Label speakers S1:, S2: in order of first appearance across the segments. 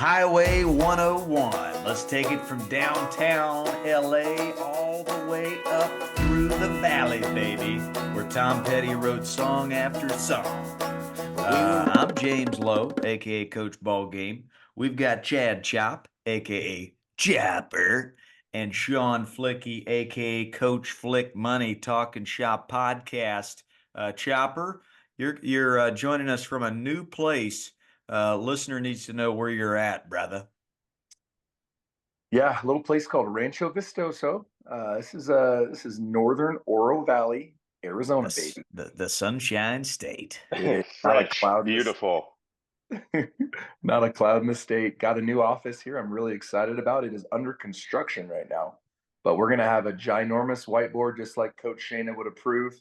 S1: Highway 101. Let's take it from downtown LA all the way up through the valley, baby, where Tom Petty wrote song after song. I'm James Lowe, aka Coach Ballgame. We've got Chad Chop, aka Chopper, and Sean Flicky, aka Coach Flick Money Talking Shop Podcast. Chopper, you're joining us from a new place. Listener needs to know where you're at, brother.
S2: Yeah, a little place called Rancho Vistoso. This is northern Oro Valley, Arizona, baby.
S1: The Sunshine State.
S2: It is not a
S3: Fresh,
S2: cloud in the
S3: beautiful.
S2: not a cloud in the state. Got a new office here. I'm really excited about it. Is under construction right now, but we're gonna have a ginormous whiteboard, just like Coach Shana would approve.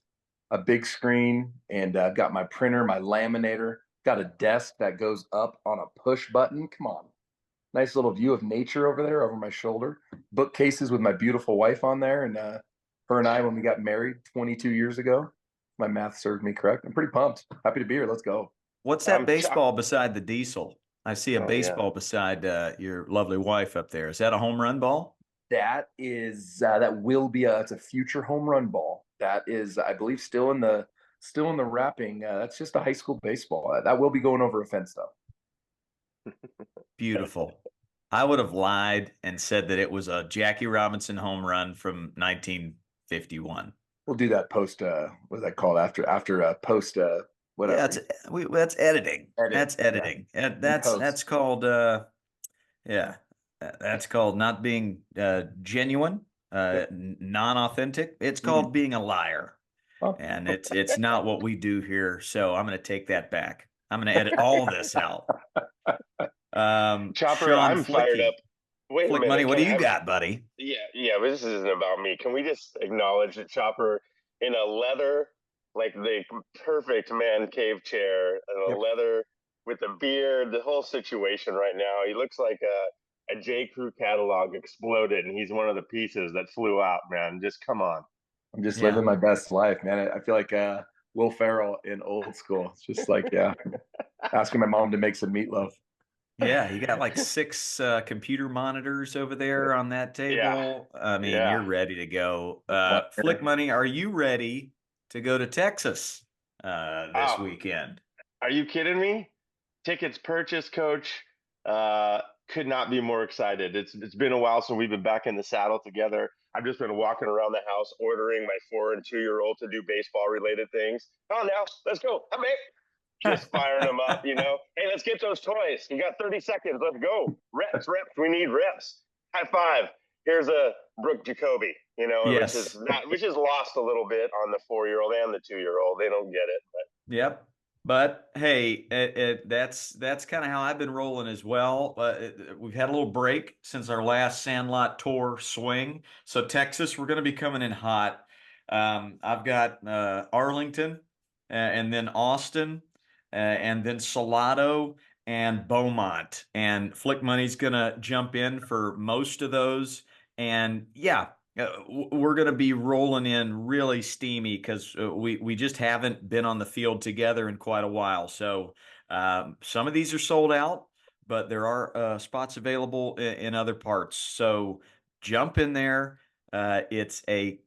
S2: A big screen, and I've got my printer, my laminator. Got a desk that goes up on a push button. Come on, nice little view of nature over there over my shoulder. Bookcases with my beautiful wife on there, and her and I, when we got married 22 years ago, my math served me correct. I'm pretty pumped. Happy to be here. Let's go.
S1: What's that
S3: Chop.
S1: baseball beside the diesel? I see a
S3: Oh yeah.
S1: baseball beside your lovely wife up there. Is that a home run ball?
S2: That will be it's a future home run ball. That is, I believe, still in the wrapping. That's just a high school baseball. That will be going over a fence though.
S1: Beautiful. I would have lied and said that it was a Jackie Robinson home run from 1951.
S2: We'll do that post. What is that called? After post.
S1: Yeah,
S2: Whatever.
S1: that's editing.
S2: Edit.
S1: That's editing. And
S2: Post.
S1: that's called yeah. That's called not being genuine, non-authentic. It's called being a liar.
S2: Oh.
S1: And it's not what we do here. So I'm going to take that back. I'm going to edit all this out.
S3: Chopper,
S1: Sean
S3: I'm fired
S1: Flicky,
S3: up. Wait a
S1: Flick
S3: minute.
S1: Money, what do you
S3: I-
S1: got, buddy?
S3: Yeah, but this isn't about me. Can we just acknowledge that Chopper in a leather, like the perfect man cave chair, and a
S2: Yep.
S3: leather with the beard, the whole situation right now. He looks like a J. Crew catalog exploded, and he's one of the pieces that flew out. Man, just come on.
S2: I'm just
S1: Yeah.
S2: living my best life, man. I feel like Will Ferrell in Old School. It's just like, yeah, asking my mom to make some meatloaf.
S1: Yeah, you got like 6 computer monitors over there on that
S3: Yeah,
S1: table. I mean,
S3: yeah.
S1: you're ready to go. Flick Money, are you ready to go to Texas this
S3: Oh,
S1: weekend?
S3: are you kidding me? Tickets purchased, coach. Could not be more excited. It's been a while since we've been back in the saddle together. I've just been walking around the house ordering my 4 and 2-year-old to do baseball related things. Oh, now let's go. Come here. Just firing them up, you know. Hey, let's get those toys. You got 30 seconds. Let's go. Reps. We need reps. High five. Here's a Brooke Jacoby, you know,
S1: Yes.
S3: which is lost a little bit on the 4-year-old and the 2-year-old. They don't get it. But
S1: Yep. But hey, that's kind of how I've been rolling as well. We've had a little break since our last Sandlot Tour swing. So Texas, we're going to be coming in hot. I've got Arlington, and then Austin, and then Salado and Beaumont. And Flick Money's going to jump in for most of those. And yeah, we're going to be rolling in really steamy because we just haven't been on the field together in quite a while. So some of these are sold out, but there are spots available in other parts. So jump in there. It's a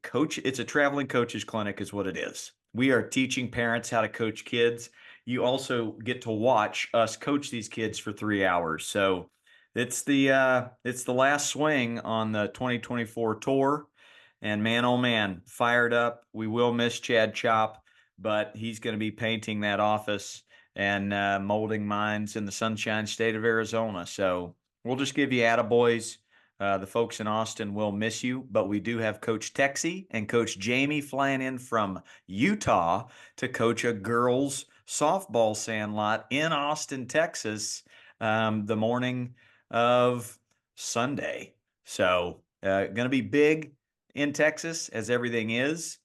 S1: traveling coaches clinic is what it is. We are teaching parents how to coach kids. You also get to watch us coach these kids for 3 hours. So it's the last swing on the 2024 tour, and man, oh man, fired up. We will miss Chad Chop, but he's going to be painting that office and molding minds in the Sunshine State of Arizona. So we'll just give you attaboys. The folks in Austin will miss you, but we do have Coach Texie and Coach Jamie flying in from Utah to coach a girls softball sandlot in Austin, Texas, the morning of Sunday. So going to be big in Texas as everything is,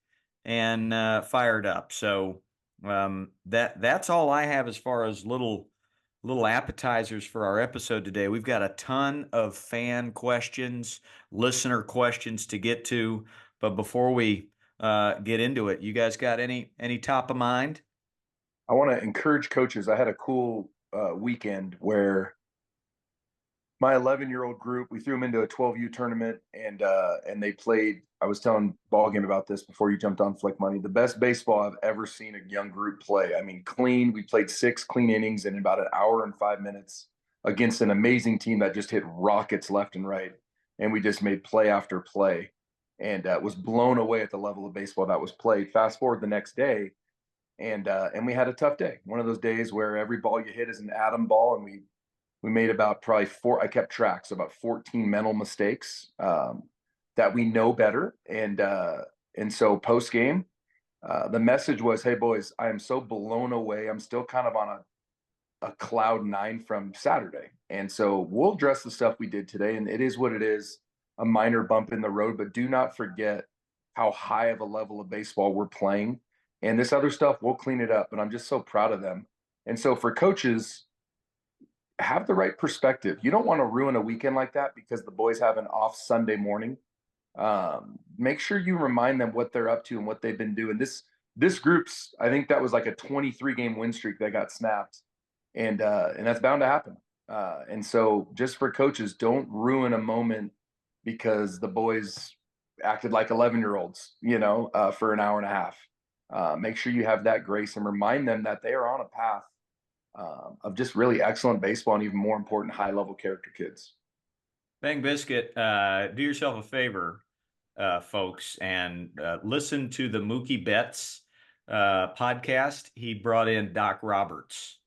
S1: and fired up. So that's all I have as far as little appetizers for our episode today. We've got a ton of fan questions, listener questions to get to, but before we get into it, you guys got any top of mind?
S2: I want to encourage coaches. I had a cool weekend where my 11-year-old group, we threw them into a 12U tournament, and they played. I was telling Ball Game about this before you jumped on Flick Money. The best baseball I've ever seen a young group play. I mean, clean. We played 6 clean innings in about an hour and 5 minutes against an amazing team that just hit rockets left and right, and we just made play after play, and was blown away at the level of baseball that was played. Fast forward the next day, and we had a tough day. One of those days where every ball you hit is an atom ball, and we made about probably four. I kept track, so about 14 mental mistakes that we know better. And so post game, the message was, "Hey boys, I am so blown away. I'm still kind of on a cloud nine from Saturday, and so we'll address the stuff we did today. And it is what it is, a minor bump in the road. But do not forget how high of a level of baseball we're playing, and this other stuff we'll clean it up." And I'm just so proud of them. And so for coaches, have the right perspective. You don't want to ruin a weekend like that because the boys have an off Sunday morning. Make sure you remind them what they're up to and what they've been doing. This group's, I think that was like a 23 game win streak that got snapped, and that's bound to happen. And so just for coaches, don't ruin a moment because the boys acted like 11-year-olds, for an hour and a half. Make sure you have that grace and remind them that they are on a path of just really excellent baseball and even more important, high level character kids.
S1: Bang Biscuit, do yourself a favor, folks, and listen to the Mookie Betts podcast. He brought in Doc Roberts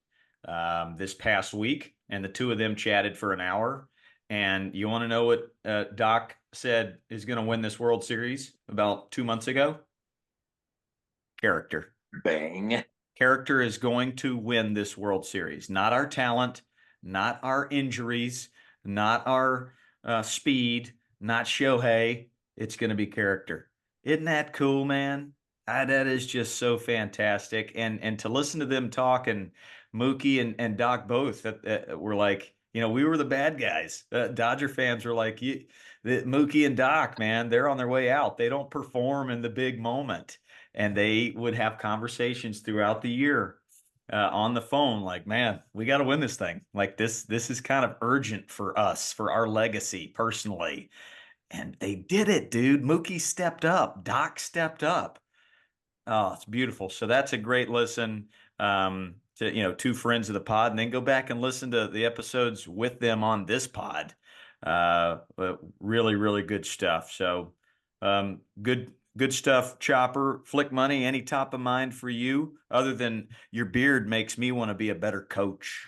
S1: this past week, and the two of them chatted for an hour. And you want to know what Doc said is going to win this World Series about 2 months ago? Character.
S2: Bang.
S1: Character is going to win this World Series. Not our talent, not our injuries, not our speed, not Shohei. It's going to be character. Isn't that cool, man? That is just so fantastic. And to listen to them talk, and Mookie and Doc both were like, we were the bad guys. Dodger fans were like, Mookie and Doc, man, they're on their way out. They don't perform in the big moment. And they would have conversations throughout the year on the phone, like, man, we got to win this thing. Like this is kind of urgent for us, for our legacy personally. And they did it, dude. Mookie stepped up. Doc stepped up. Oh, it's beautiful. So that's a great listen to, two friends of the pod, and then go back and listen to the episodes with them on this pod. But really, really good stuff. So good stuff, Chopper. Flick Money, any top of mind for you other than your beard makes me want to be a better coach?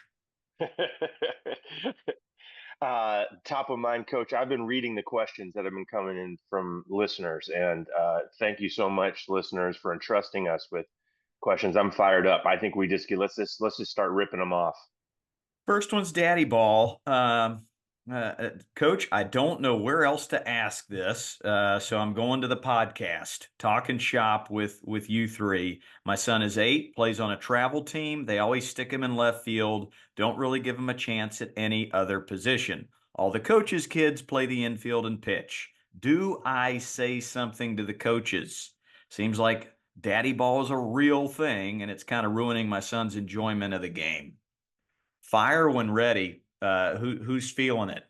S3: Top of mind, Coach. I've been reading the questions that have been coming in from listeners, and thank you so much, listeners, for entrusting us with questions. I'm fired up. I think we just let's just start ripping them off.
S1: First one's Daddy Ball. Coach, I don't know where else to ask this, so I'm going to the podcast, Talking Shop with you three. My son is 8, plays on a travel team. They always stick him in left field, don't really give him a chance at any other position. All the coaches' kids play the infield and pitch. Do I say something to the coaches? Seems like Daddy Ball is a real thing, and it's kind of ruining my son's enjoyment of the game. Fire when ready. Who's feeling it?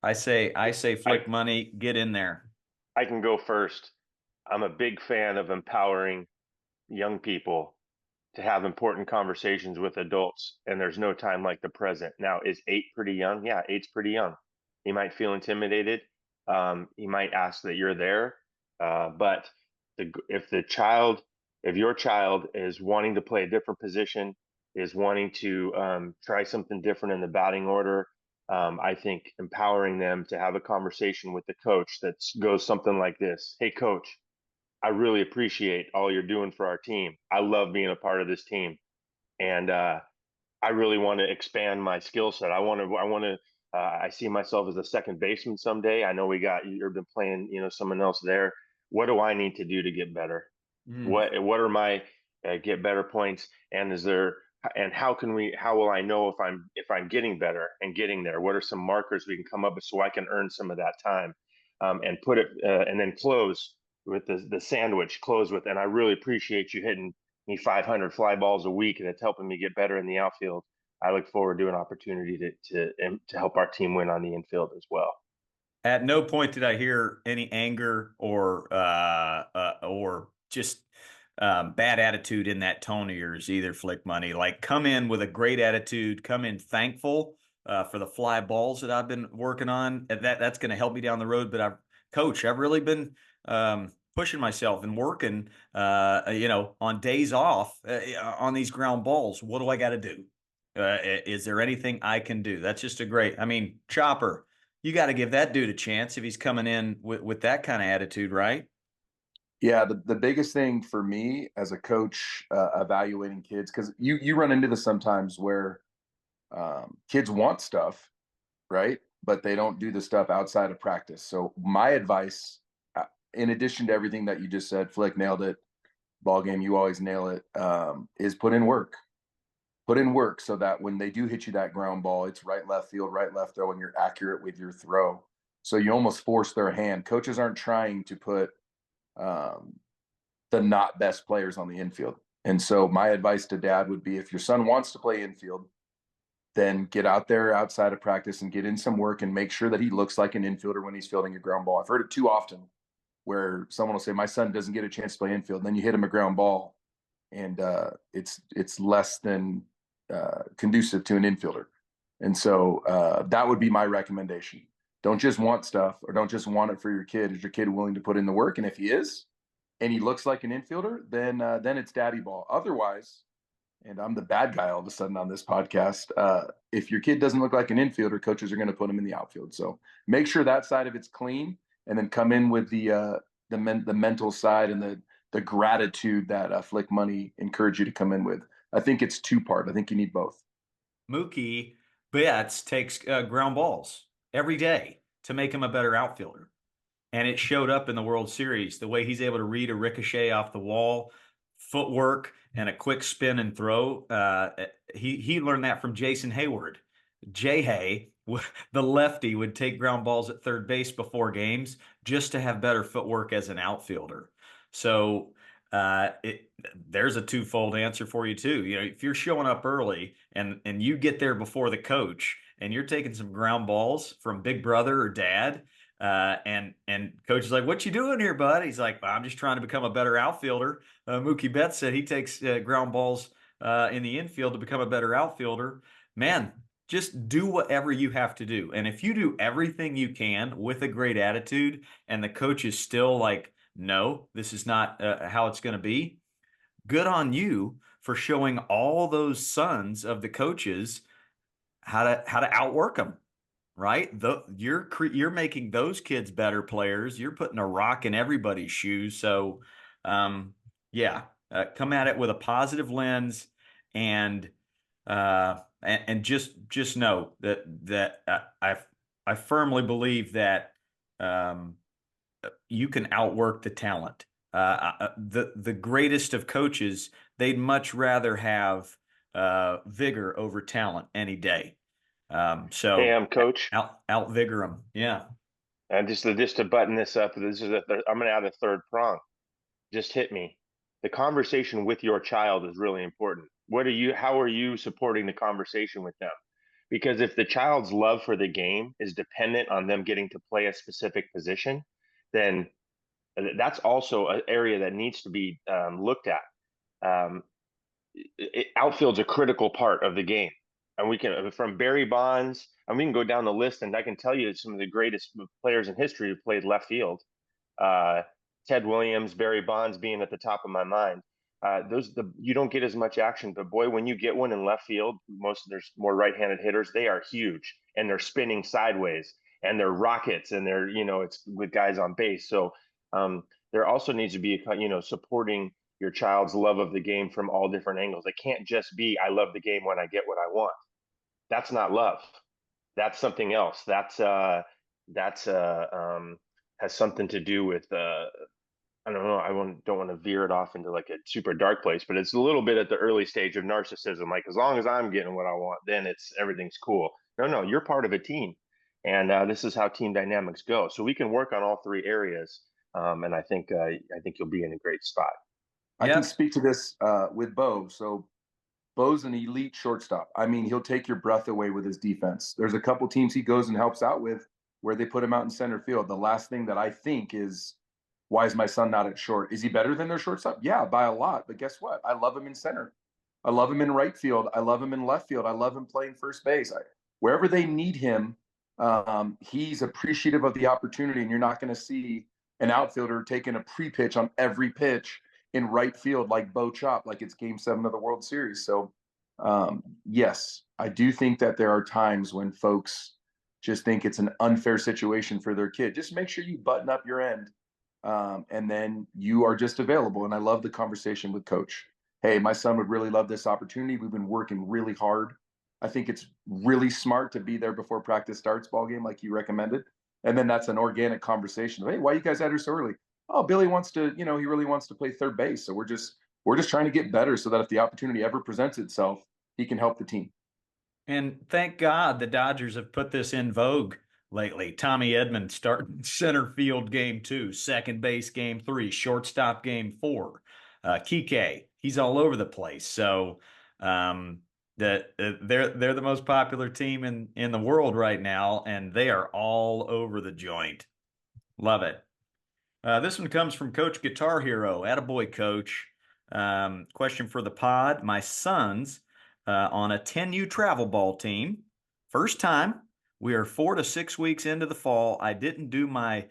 S1: I say
S3: I
S1: Flick Money, get in there.
S3: I can go first. I'm a big fan of empowering young people to have important conversations with adults, and there's no time like the present. Now, is 8 pretty young? Yeah, 8's pretty young. He might feel intimidated. He might ask that you're there. But if your child is wanting to play a different position, is wanting to try something different in the batting order, I think empowering them to have a conversation with the coach that goes something like this: "Hey, coach, I really appreciate all you're doing for our team. I love being a part of this team, and I really want to expand my skill set. I see myself as a second baseman someday. I know you've been playing, someone else there. What do I need to do to get better?
S1: Mm.
S3: What are my get better points? And how will I know if I'm getting better and getting there? What are some markers we can come up with so I can earn some of that time, and put it and then close with the sandwich. Close with, and I really appreciate you hitting me 500 fly balls a week, and it's helping me get better in the outfield. I look forward to an opportunity to help our team win on the infield as well.
S1: At no point did I hear any anger or just bad attitude in that tone of yours either, Flick Money. Like, come in with a great attitude, come in thankful for the fly balls that I've been working on. That's going to help me down the road. But I've really been pushing myself and working, on days off on these ground balls. What do I got to do? Is there anything I can do? That's just a great. I mean, Chopper, you got to give that dude a chance if he's coming in with that kind of attitude, right?
S2: Yeah, the biggest thing for me as a coach evaluating kids, because you run into this sometimes where kids want stuff, right? But they don't do the stuff outside of practice. So my advice, in addition to everything that you just said, Flick nailed it. Ball game, you always nail it. Is put in work. Put in work so that when they do hit you that ground ball, it's right left field, right left throw, and you're accurate with your throw. So you almost force their hand. Coaches aren't trying to put um, the not best players on the infield. And so my advice to dad would be if your son wants to play infield, then get out there outside of practice and get in some work and make sure that he looks like an infielder when he's fielding a ground ball. I've heard it too often where someone will say, my son doesn't get a chance to play infield. And then you hit him a ground ball and it's less than conducive to an infielder. And so that would be my recommendation. Don't just want stuff or don't just want it for your kid. Is your kid willing to put in the work? And if he is, and he looks like an infielder, then it's daddy ball. Otherwise, and I'm the bad guy all of a sudden on this podcast. If your kid doesn't look like an infielder, coaches are going to put him in the outfield. So make sure that side of it's clean, and then come in with the mental side and the gratitude that Flick Money encouraged you to come in with. I think it's two-part. I think you need both.
S1: Mookie Betts takes ground balls every day to make him a better outfielder. And it showed up in the World Series, the way he's able to read a ricochet off the wall, footwork, and a quick spin and throw. He learned that from Jason Hayward. Jay Hay, the lefty, would take ground balls at third base before games just to have better footwork as an outfielder. So there's a twofold answer for you too. You know, if you're showing up early and you get there before the coach and you're taking some ground balls from Big Brother or Dad, and coach is like, "What you doing here, bud?" He's like, well, "I'm just trying to become a better outfielder." Mookie Betts said he takes ground balls in the infield to become a better outfielder. Man, just do whatever you have to do. And if you do everything you can with a great attitude and the coach is still like, no, this is not how it's going to be, good on you for showing all those sons of the coaches how to outwork them, right? You're making those kids better players. You're putting a rock in everybody's shoes. So, um, yeah, come at it with a positive lens, and just know that I firmly believe that um, you can outwork the talent. The greatest of coaches, they'd much rather have vigor over talent any day.
S3: Hey,
S1: So
S3: I'm coach.
S1: out vigor them. Yeah.
S3: And just to button this up, I'm going to add a third prong. Just hit me. The conversation with your child is really important. How are you supporting the conversation with them? Because if the child's love for the game is dependent on them getting to play a specific position, then that's also an area that needs to be looked at. Um, Outfield's a critical part of the game. And we can, from Barry Bonds, and we can go down the list, and I can tell you some of the greatest players in history who played left field. Uh, Ted Williams, Barry Bonds being at the top of my mind. You don't get as much action, but boy, when you get one in left field, there's more right-handed hitters. They are huge, and they're spinning sideways, and they're rockets, and it's with guys on base. So um, there also needs to be supporting your child's love of the game from all different angles. It can't just be I love the game when I get what I want. That's not love. That's something else. That's has something to do with I don't know. Don't want to veer it off into like a super dark place, but it's a little bit at the early stage of narcissism. Like as long as I'm getting what I want, then everything's cool. No, you're part of a team, and this is how team dynamics go. So we can work on all three areas, and I think you'll be in a great spot.
S2: I can
S1: Yep.
S2: speak to this with Bo. So Bo's an elite shortstop. I mean, he'll take your breath away with his defense. There's a couple teams he goes and helps out with where they put him out in center field. The last thing that I think is, why is my son not at short? Is he better than their shortstop? Yeah, by a lot. But guess what? I love him in center. I love him in right field. I love him in left field. I love him playing first base. Wherever they need him, he's appreciative of the opportunity. And you're not going to see an outfielder taking a pre-pitch on every pitch in right field like Bo Chop, like it's Game 7 of the World Series. So, yes, I do think that there are times when folks just think it's an unfair situation for their kid. Just make sure you button up your end, and then you are just available. And I love the conversation with Coach. Hey, my son would really love this opportunity. We've been working really hard. I think it's really smart to be there before practice starts, ball game, like you recommended. And then that's an organic conversation. Hey, why you guys out here so early? Oh, Billy wants to, he really wants to play third base. So we're just trying to get better so that if the opportunity ever presents itself, he can help the team.
S1: And thank God the Dodgers have put this in vogue lately. Tommy Edman starting center field game 2, second base game 3, shortstop game 4. Kike, he's all over the place. So they're the most popular team in the world right now, and they are all over the joint. Love it. This one comes from Coach Guitar Hero. Attaboy, Coach. Question for the pod. My son's on a 10U travel ball team. First time. We are 4 to 6 weeks into the fall. I didn't do my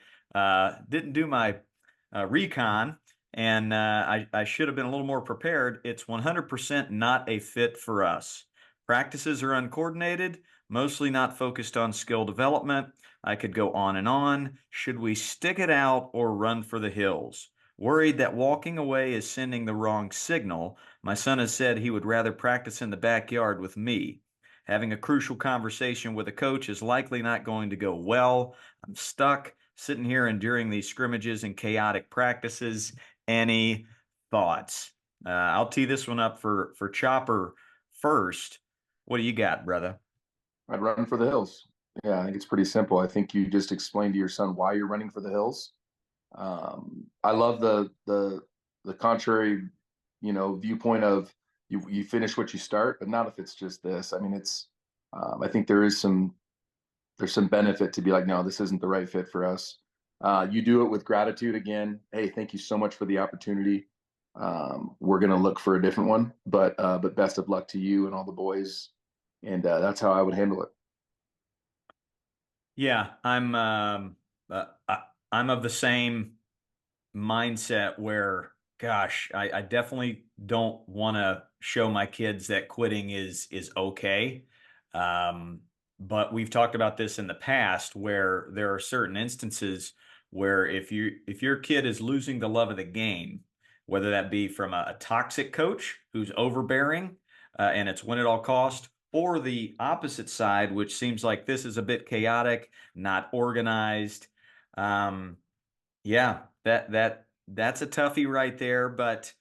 S1: recon, and I should have been a little more prepared. It's 100% not a fit for us. Practices are uncoordinated, mostly not focused on skill development. I could go on and on. Should we stick it out or run for the hills? Worried that walking away is sending the wrong signal. My son has said he would rather practice in the backyard with me. Having a crucial conversation with a coach is likely not going to go well. I'm stuck sitting here enduring these scrimmages and chaotic practices. Any thoughts? I'll tee this one up for Chopper first. What do you got, brother?
S2: I'd run for the hills. Yeah, I think it's pretty simple. I think you just explained to your son why you're running for the hills. I love the contrary, viewpoint of you finish what you start, but not if it's just this. I mean, I think there's some benefit to be like, no, this isn't the right fit for us. You do it with gratitude again. Hey, thank you so much for the opportunity. We're gonna look for a different one, but best of luck to you and all the boys. And that's how I would handle it.
S1: Yeah, I'm of the same mindset where, gosh, I definitely don't want to show my kids that quitting is okay. Um, but we've talked about this in the past where there are certain instances where if your kid is losing the love of the game, whether that be from a toxic coach who's overbearing, and it's win at all cost, or the opposite side, which seems like this is a bit chaotic, not organized. Um, yeah, that's a toughie right there. But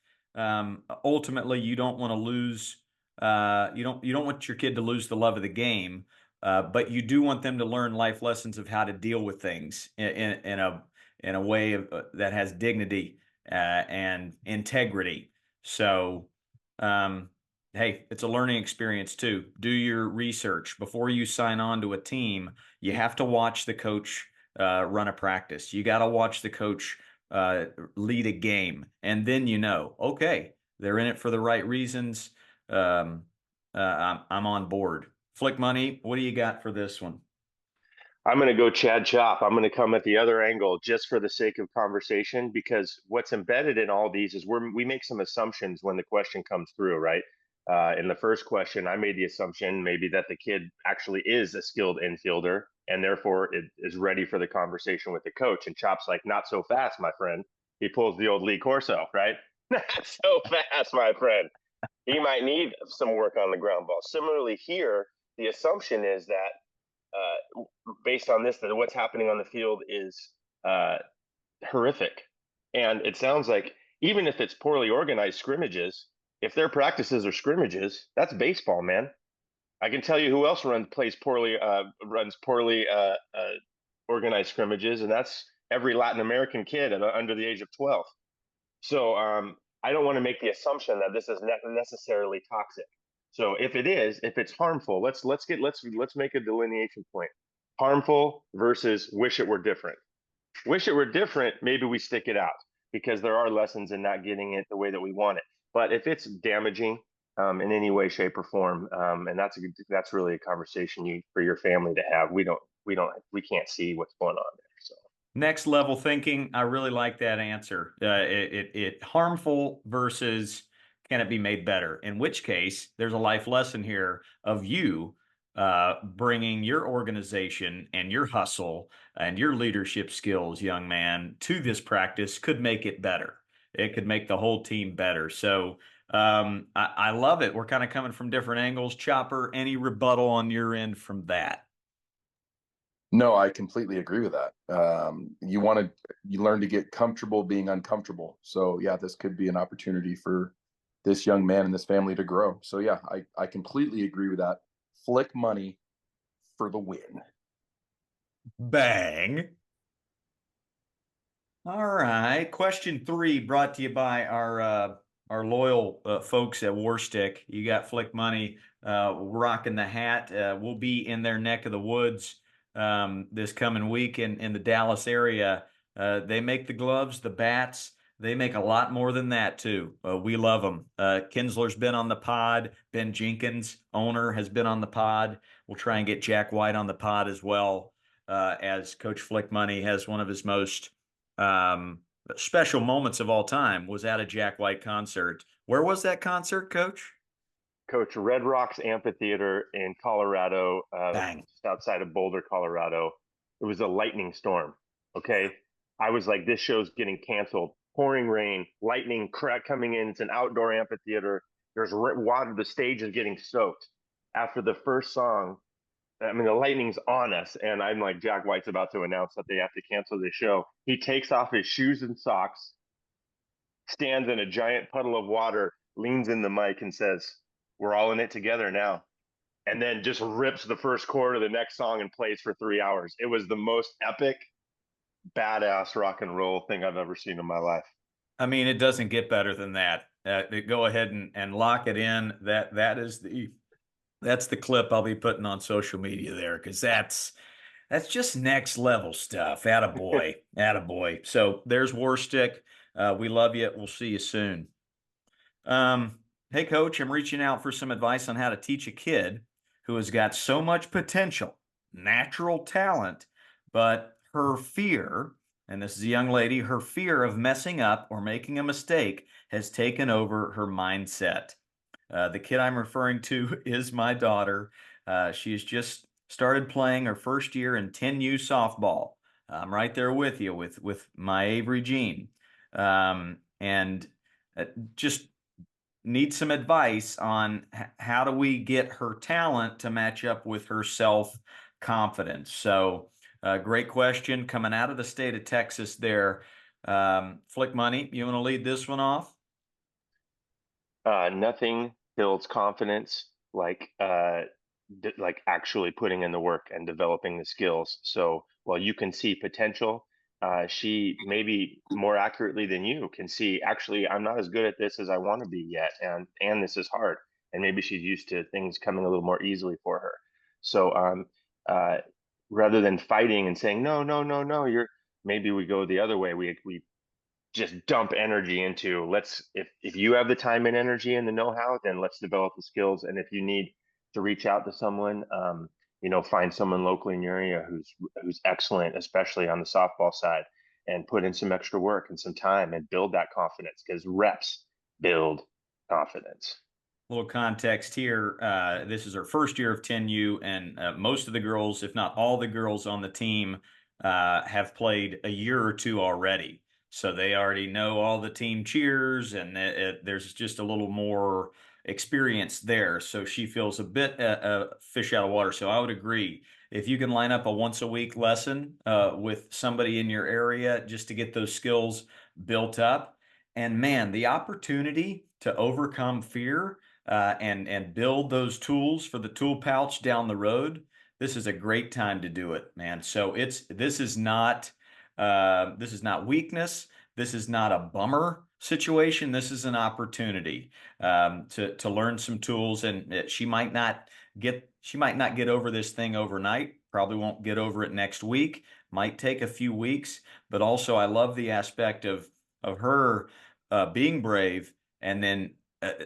S1: ultimately, you don't want to lose. You don't want your kid to lose the love of the game. But you do want them to learn life lessons of how to deal with things in a way that has dignity and integrity. So, um, hey, it's a learning experience too. Do your research before you sign on to a team. You have to watch the coach run a practice. You got to watch the coach lead a game, and then okay, they're in it for the right reasons. Um, I'm on board. Flick Money, what do you got for this one?
S3: I'm going to go Chad Chop. I'm going to come at the other angle just for the sake of conversation, because what's embedded in all these is we make some assumptions when the question comes through, right? In the first question, I made the assumption maybe that the kid actually is a skilled infielder and therefore it is ready for the conversation with the coach. And Chop's like, not so fast, my friend. He pulls the old Lee Corso, right? Not so fast, my friend. He might need some work on the ground ball. Similarly, here, the assumption is that based on this, that what's happening on the field is uh, horrific. And it sounds like even if it's poorly organized scrimmages, if their practices are scrimmages, that's baseball, man. I can tell you who else runs poorly organized scrimmages, and that's every Latin American kid under the age of 12. So I don't want to make the assumption that this is necessarily toxic. So if it's harmful, let's make a delineation point. Harmful versus wish it were different. Wish it were different, maybe we stick it out because there are lessons in not getting it the way that we want it. But if it's damaging in any way, shape, or form, and that's really a conversation for your family to have. We can't see what's going on there. So
S1: Next level thinking. I really like that answer. It harmful versus can it be made better? In which case, there's a life lesson here of you bringing your organization and your hustle and your leadership skills, young man, to this practice could make it better. It could make the whole team better. So I love it. We're kind of coming from different angles. Chopper, any rebuttal on your end from that?
S2: No, I completely agree with that. You learn to get comfortable being uncomfortable. So yeah, this could be an opportunity for this young man and this family to grow. So yeah, I completely agree with that. Flick money for the win.
S1: Bang. All right. Question three brought to you by our loyal folks at Warstick. You got Flick Money rocking the hat. We'll be in their neck of the woods this coming week in the Dallas area. They make the gloves, the bats. They make a lot more than that too. We love them. Kinsler's been on the pod. Ben Jenkins, owner, has been on the pod. We'll try and get Jack White on the pod as well, as Coach Flick Money has one of his most um, special moments of all time was at a Jack White concert. Where was that concert, Coach?
S3: Coach, Red Rocks Amphitheater in Colorado,
S1: Bang.
S3: just outside of Boulder, Colorado. It was a lightning storm. Okay. I was like, this show's getting canceled. Pouring rain, lightning crack coming in. It's an outdoor amphitheater. There's water. The stage is getting soaked. After the first song, I mean, the lightning's on us. And I'm like, Jack White's about to announce that they have to cancel the show. He takes off his shoes and socks, stands in a giant puddle of water, leans in the mic and says, "We're all in it together now." And then just rips the first chord of the next song and plays for 3 hours. It was the most epic, badass rock and roll thing I've ever seen in my life.
S1: I mean, it doesn't get better than that. Go ahead and lock it in. That's the clip I'll be putting on social media there because that's just next level stuff. Attaboy. Attaboy. So there's Warstick. We love you. We'll see you soon. Hey, Coach, I'm reaching out for some advice on how to teach a kid who has got so much potential, natural talent, but her fear, and this is a young lady, her fear of messing up or making a mistake has taken over her mindset. The kid I'm referring to is my daughter. She has just started playing her first year in 10U softball. I'm right there with you with my Avery Jean. And just need some advice on how do we get her talent to match up with her self confidence. So, great question coming out of the state of Texas there. Flick Money, you want to lead this one off?
S3: Nothing builds confidence like actually putting in the work and developing the skills. So while you can see potential, she maybe more accurately than you can see, actually, I'm not as good at this as I want to be yet, and this is hard. And maybe she's used to things coming a little more easily for her. So uh, rather than fighting and saying no, no, no, no, maybe we go the other way. We just dump energy into, if you have the time and energy and the know-how, then let's develop the skills. And if you need to reach out to someone, find someone locally in your area who's excellent, especially on the softball side, and put in some extra work and some time and build that confidence, because reps build confidence.
S1: Little context here. This is our first year of 10U, and most of the girls, if not all the girls on the team, have played a year or two already. So they already know all the team cheers, and there's just a little more experience there. So she feels a bit fish out of water. So I would agree. If you can line up a once a week lesson with somebody in your area just to get those skills built up, and man, the opportunity to overcome fear and build those tools for the tool pouch down the road, this is a great time to do it, man. So this is not weakness. This is not a bummer situation, this is an opportunity to learn some tools, and she might not get over this thing overnight. Probably won't get over it next week. Might take a few weeks, but also I love the aspect of her being brave and then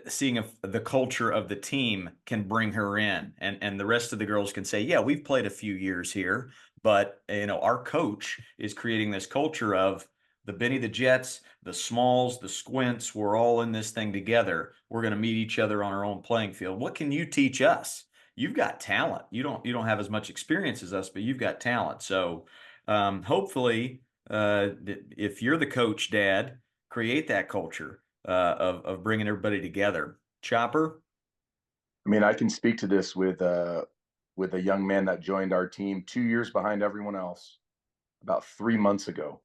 S1: seeing if the culture of the team can bring her in, and the rest of the girls can say, yeah, we've played a few years here, but our coach is creating this culture of the Benny the Jets, the Smalls, the Squints. We're all in this thing together. We're going to meet each other on our own playing field. What can you teach us? You've got talent. You don't have as much experience as us, but you've got talent. So hopefully, if you're the coach, Dad, create that culture of bringing everybody together. Chopper.
S2: I mean, I can speak to this with a young man that joined our team 2 years behind everyone else about 3 months ago.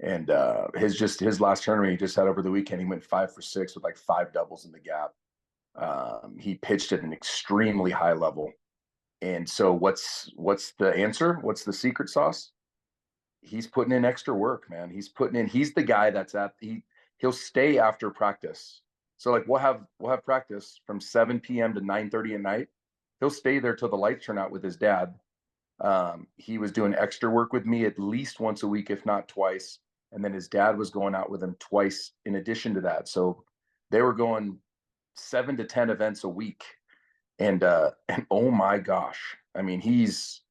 S2: And his last tournament he just had over the weekend, he went 5 for 6 with like five doubles in the gap. He pitched at an extremely high level. And so what's the answer? What's the secret sauce? He's putting in extra work, man. He's the guy he'll stay after practice. So like we'll have practice from 7 p.m. to 9:30 at night. He'll stay there till the lights turn out with his dad. He was doing extra work with me at least once a week, if not twice. And then his dad was going out with him twice in addition to that. So they were going 7 to 10 events a week. And oh my gosh, I mean, he's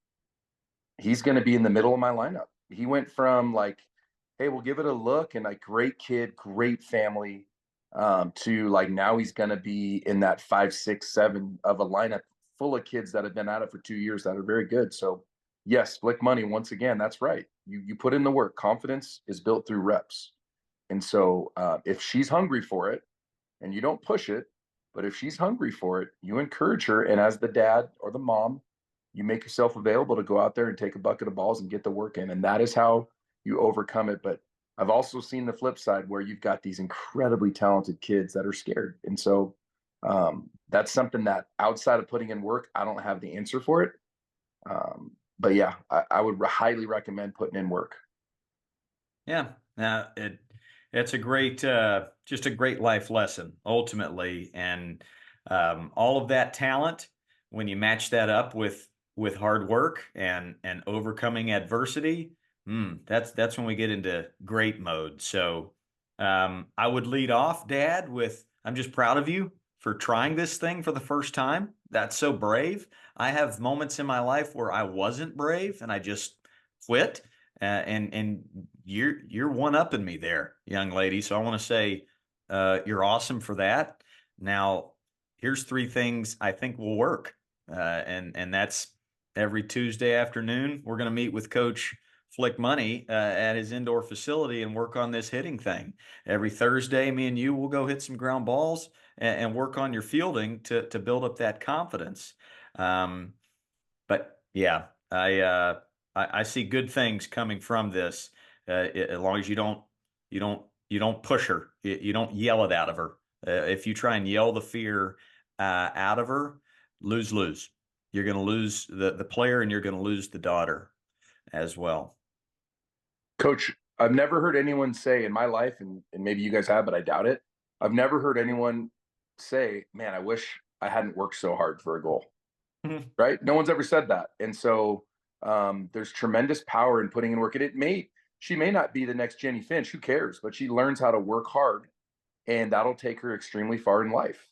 S2: going to be in the middle of my lineup. He went from like, hey, we'll give it a look, and like great kid, great family, to like now he's going to be in that 5, 6, 7 of a lineup full of kids that have been at it for 2 years that are very good. So yes, Flick Money, once again, that's right. You put in the work. Confidence is built through reps. And so if she's hungry for it, and you don't push it, but if she's hungry for it, you encourage her. And as the dad or the mom, you make yourself available to go out there and take a bucket of balls and get the work in. And that is how you overcome it. But I've also seen the flip side where you've got these incredibly talented kids that are scared. And so that's something that outside of putting in work, I don't have the answer for it. But yeah, I would highly recommend putting in work.
S1: Yeah, it's a great, just a great life lesson ultimately, and all of that talent when you match that up with hard work and overcoming adversity, that's when we get into great mode. So I would lead off, Dad, with I'm just proud of you for trying this thing for the first time. That's so brave. I have moments in my life where I wasn't brave and I just quit. And you're one upping me there, young lady. So I want to say you're awesome for that. Now, here's three things I think will work, and that's every Tuesday afternoon we're going to meet with Coach Flick Money at his indoor facility and work on this hitting thing. Every Thursday, me and you will go hit some ground balls and work on your fielding to build up that confidence. But yeah, I see good things coming from this. As long as you don't push her, you don't yell it out of her. If you try and yell the fear out of her, lose lose. You're going to lose the player, and you're going to lose the daughter as well.
S2: Coach, I've never heard anyone say in my life, and maybe you guys have, but I doubt it. I've never heard anyone say, man, I wish I hadn't worked so hard for a goal. Right? No one's ever said that. And so there's tremendous power in putting in work. And she may not be the next Jenny Finch, who cares? But she learns how to work hard, and that'll take her extremely far in life.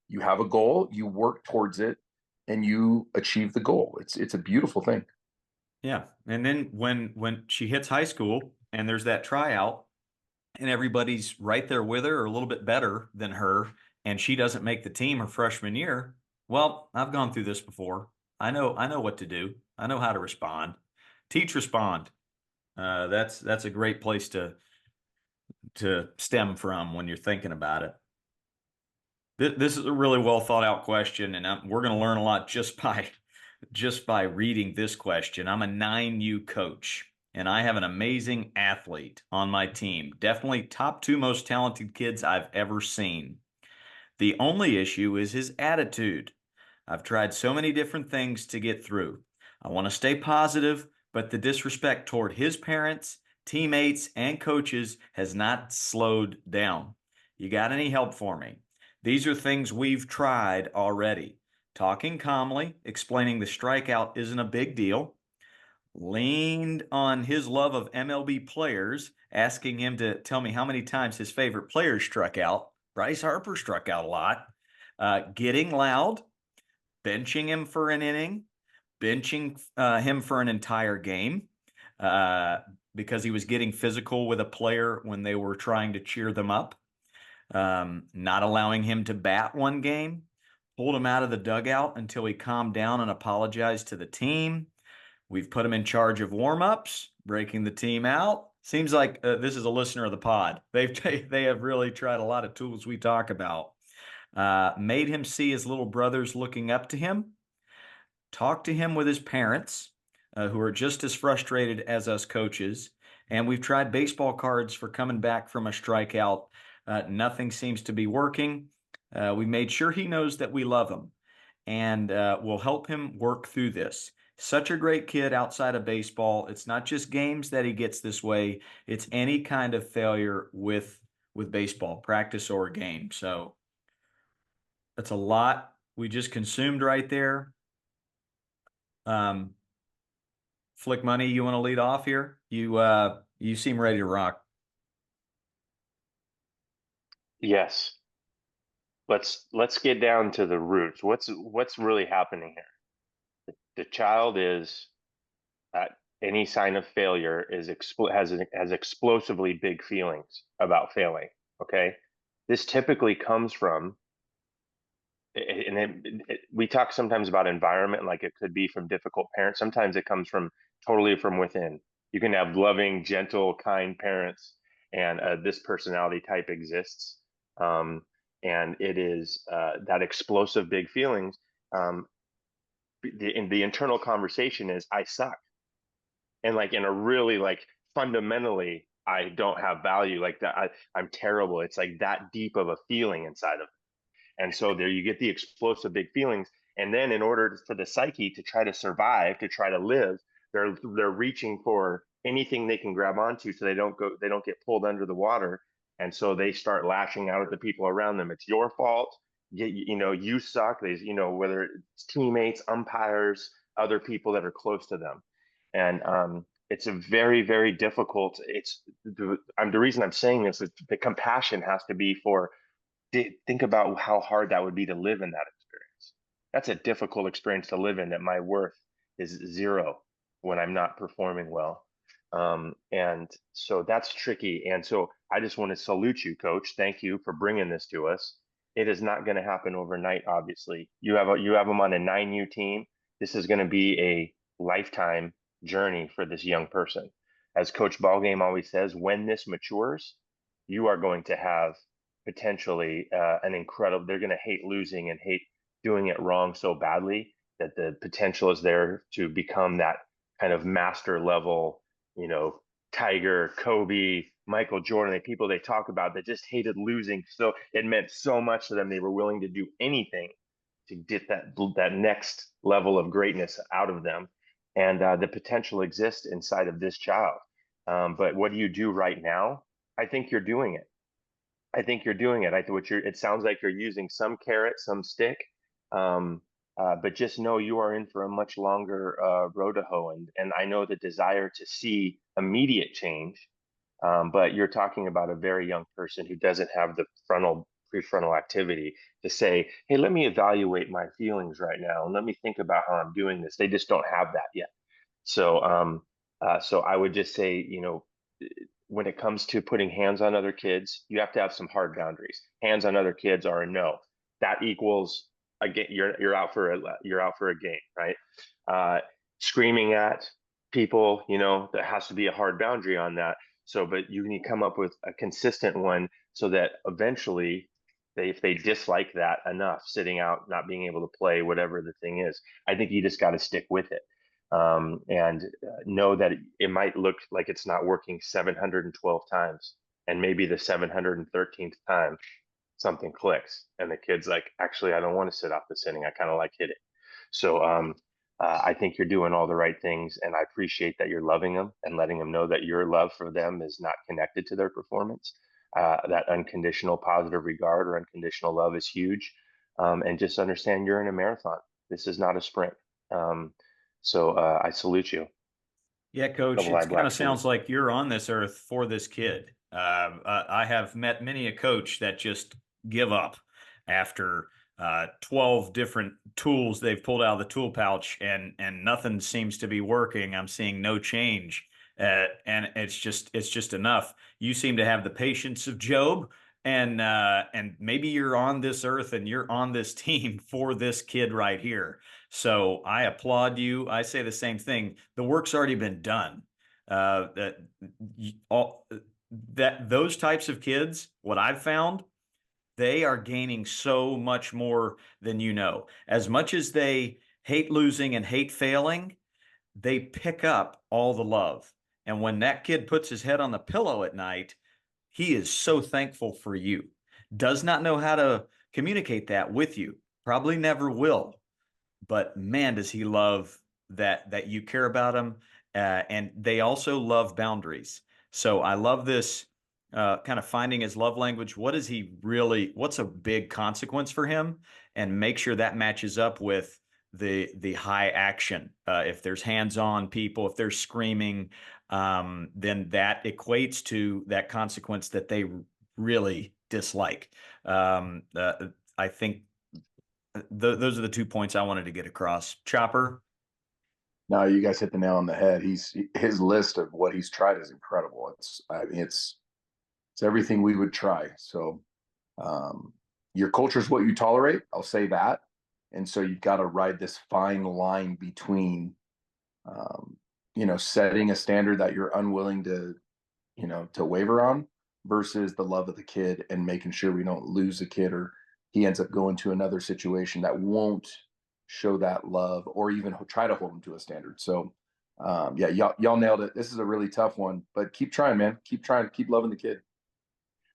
S2: You have a goal, you work towards it, and you achieve the goal. It's a beautiful thing.
S1: Yeah, and then when she hits high school and there's that tryout, and everybody's right there with her or a little bit better than her, and she doesn't make the team her freshman year, well, I've gone through this before. I know what to do. I know how to respond. Teach, respond. That's a great place to stem from when you're thinking about it. This is a really well thought out question, and we're going to learn a lot just by reading this question. I'm a 9U coach, and I have an amazing athlete on my team. Definitely top two most talented kids I've ever seen. The only issue is his attitude. I've tried so many different things to get through. I want to stay positive, but the disrespect toward his parents teammates, and coaches has not slowed down. You got any help for me? These are things we've tried already. Talking calmly, explaining the strikeout isn't a big deal, leaned on his love of MLB players, asking him to tell me how many times his favorite players struck out. Bryce Harper struck out a lot. Getting loud, benching him for an inning, benching him for an entire game uh, because he was getting physical with a player when they were trying to cheer them up. Not allowing him to bat one game, pulled him out of the dugout until he calmed down and apologized to the team. We've put him in charge of warm-ups, breaking the team out. Seems like this is a listener of the pod. They have really tried a lot of tools we talk about. Made him see his little brothers looking up to him. Talked to him with his parents, who are just as frustrated as us coaches. And we've tried baseball cards for coming back from a strikeout. Nothing seems to be working. We made sure he knows that we love him and we'll help him work through this. Such a great kid outside of baseball. It's not just games that he gets this way. It's any kind of failure with baseball, practice or game. So that's a lot we just consumed right there. Um, Flick Money, you want to lead off here? You seem ready to rock.
S3: Yes. Let's get down to the roots. What's really happening here? The child is at any sign of failure is has explosively big feelings about failing. Okay. This typically comes from, and we talk sometimes about environment, like it could be from difficult parents. Sometimes it comes from totally from within. You can have loving, gentle, kind parents, and this personality type exists. Um, and it is that explosive big feelings. Um, the internal conversation is, I suck. And like in a really like fundamentally, I don't have value like that. I'm terrible. It's like that deep of a feeling inside of it. And so there you get the explosive big feelings. And then in order for the psyche to try to survive, to try to live, they're reaching for anything they can grab onto so they don't get pulled under the water. And so they start lashing out at the people around them. It's your fault. You suck. Whether it's teammates, umpires, other people that are close to them. And it's a very, very difficult. The reason I'm saying this is the compassion has to be for, think about how hard that would be to live in that experience. That's a difficult experience to live in, that my worth is zero when I'm not performing well. And so that's tricky. And so I just want to salute you, coach. Thank you for bringing this to us. It is not going to happen overnight, obviously. You have them on a 9U team. This is going to be a lifetime journey for this young person. As Coach Ballgame always says, when this matures, you are going to have potentially an incredible, they're going to hate losing and hate doing it wrong so badly that the potential is there to become that kind of master level, you know, Tiger, Kobe, Michael Jordan, the people they talk about that just hated losing. So it meant so much to them. They were willing to do anything to get that next level of greatness out of them. And the potential exists inside of this child. But what do you do right now? I think you're doing it. I think you're doing it. I think it sounds like you're using some carrot, some stick, um, but just know you are in for a much longer road to hoe. And I know the desire to see immediate change, but you're talking about a very young person who doesn't have the prefrontal activity to say, hey, let me evaluate my feelings right now and let me think about how I'm doing this. They just don't have that yet. So I would just say, when it comes to putting hands on other kids, you have to have some hard boundaries. Hands on other kids are a no. That equals again, you're out for a game, right? Uh, Screaming at people, there has to be a hard boundary on that. So, but you need to come up with a consistent one so that eventually, if they dislike that enough, sitting out, not being able to play, whatever the thing is, I think you just got to stick with it. And know that it might look like it's not working 712 times, and maybe the 713th time something clicks, and the kid's like, actually, I don't want to sit off this inning. I kind of like hitting. So I think you're doing all the right things, and I appreciate that you're loving them and letting them know that your love for them is not connected to their performance. That unconditional positive regard or unconditional love is huge. And just understand you're in a marathon. This is not a sprint. Um, so I salute you.
S1: Yeah, coach,
S3: Double
S1: it
S3: I
S1: kind
S3: black
S1: of
S3: salute.
S1: sounds like you're on this earth for this kid. I have met many a coach that just give up after 12 different tools they've pulled out of the tool pouch, and nothing seems to be working. I'm seeing no change. And it's just enough. You seem to have the patience of Job, and maybe you're on this earth and you're on this team for this kid right here. So I applaud you. I say the same thing. The work's already been done. That all that those types of kids, what I've found, they are gaining so much more than you know. As much as they hate losing and hate failing, they pick up all the love. And when that kid puts his head on the pillow at night, he is so thankful for you. Does not know how to communicate that with you. Probably never will, but man, does he love that you care about him, and they also love boundaries. So I love this kind of finding his love language. What is he really? What's a big consequence for him, and make sure that matches up with the high action. If there's hands-on people, if they're screaming, then that equates to that consequence that they really dislike. I think those are the 2 points I wanted to get across. Chopper.
S2: No, you guys hit the nail on the head. His list of what he's tried is incredible. I mean, it's everything we would try. So, um, your culture is what you tolerate. I'll say that. And so you've got to ride this fine line between, um, setting a standard that you're unwilling to waver on versus the love of the kid and making sure we don't lose the kid or he ends up going to another situation that won't show that love or even try to hold him to a standard. So, yeah, y'all nailed it. This is a really tough one, but keep trying, man. Keep trying. Keep loving the kid.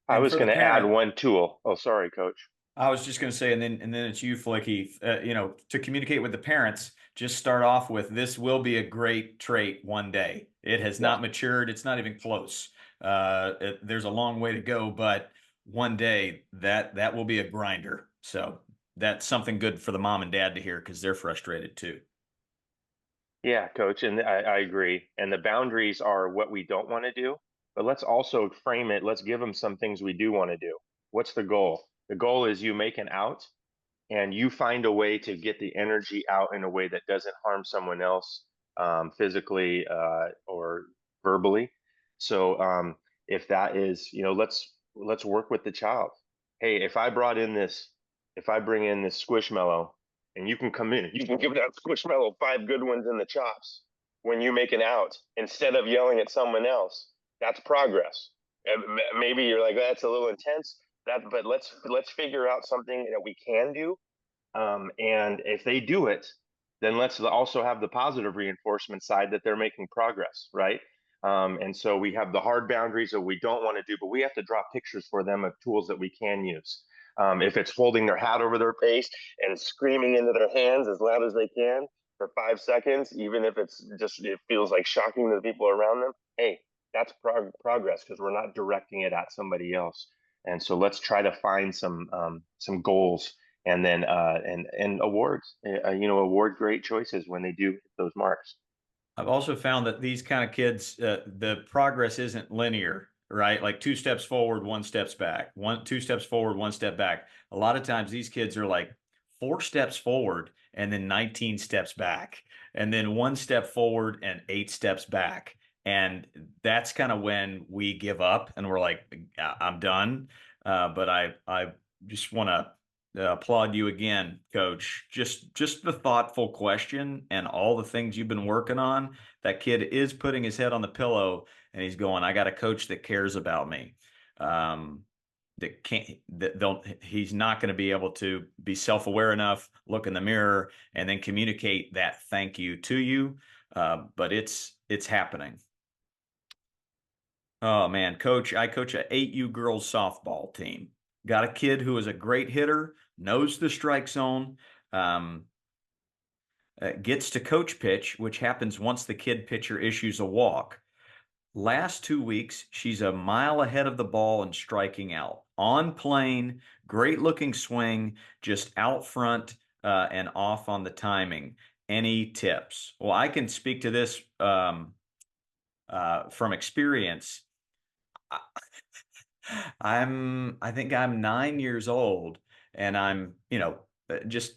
S3: I
S1: And
S3: was
S1: for the
S3: going to add
S1: parent,
S3: one tool. Oh, sorry, coach.
S1: I was just going to say, and then it's you, Flicky. To communicate with the parents, just start off with this will be a great trait one day. It has
S2: Yeah.
S1: not matured. It's not even close. There's a long way to go, but one day that will be a grinder. So that's something good for the mom and dad to hear because they're frustrated too.
S3: Yeah, coach, and I agree. And the boundaries are what we don't want to do, but let's also frame it. Let's give them some things we do want to do. What's the goal? The goal is you make an out and you find a way to get the energy out in a way that doesn't harm someone else, physically or verbally. So if that is, let's work with the child. Hey, if I bring in this squishmallow, and you can come in, you can give that squishmallow five good ones in the chops when you make an out instead of yelling at someone else. That's progress. And maybe you're like, that's a little intense. But let's figure out something that we can do, and if they do it, then let's also have the positive reinforcement side that they're making progress, right? And so we have the hard boundaries that we don't want to do, but we have to draw pictures for them of tools that we can use. If it's holding their hat over their face and screaming into their hands as loud as they can for 5 seconds, even if it feels like shocking to the people around them, hey, that's progress because we're not directing it at somebody else. And so let's try to find some goals and then and awards. Award great choices when they do hit those marks.
S1: I've also found that these kind of kids, the progress isn't linear, right? Like 2 steps forward, 1 steps back, 2 steps forward, 1 step back. A lot of times these kids are like 4 steps forward and then 19 steps back, and then 1 step forward and 8 steps back. And that's kind of when we give up and we're like, I'm done. But I just want to applaud you again, Coach. Just the thoughtful question and all the things you've been working on. That kid is putting his head on the pillow and he's going, I got a coach that cares about me. Um, that can't that don't he's not going to be able to be self-aware enough, look in the mirror, and then communicate that thank you to you. But it's happening. Oh man, coach, I coach a 8U girls softball team. Got a kid who is a great hitter, knows the strike zone. Um, gets to coach pitch, which happens once the kid pitcher issues a walk. Last 2 weeks, she's a mile ahead of the ball and striking out. On plane, great looking swing, just out front and off on the timing. Any tips? Well, I can speak to this from experience. I think I'm 9 years old, and I'm, just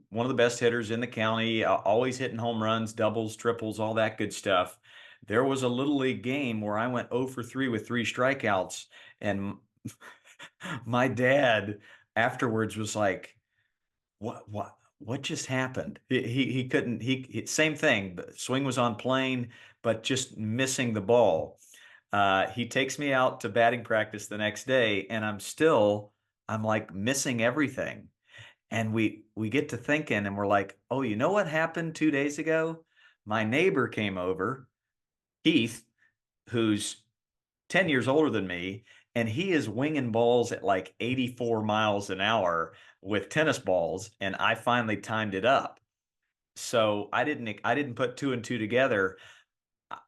S1: one of the best hitters in the county, always hitting home runs, doubles, triples, all that good stuff. There was a little league game where I went 0 for 3 with 3 strikeouts, and my dad afterwards was like, what just happened? He couldn't same thing. Swing was on plane, but just missing the ball. He takes me out to batting practice the next day, and I'm like missing everything. And we get to thinking, and we're like, oh, you know what happened 2 days ago? My neighbor came over, Keith, who's 10 years older than me, and he is winging balls at like 84 miles an hour with tennis balls, and I finally timed it up. So I didn't put two and two together.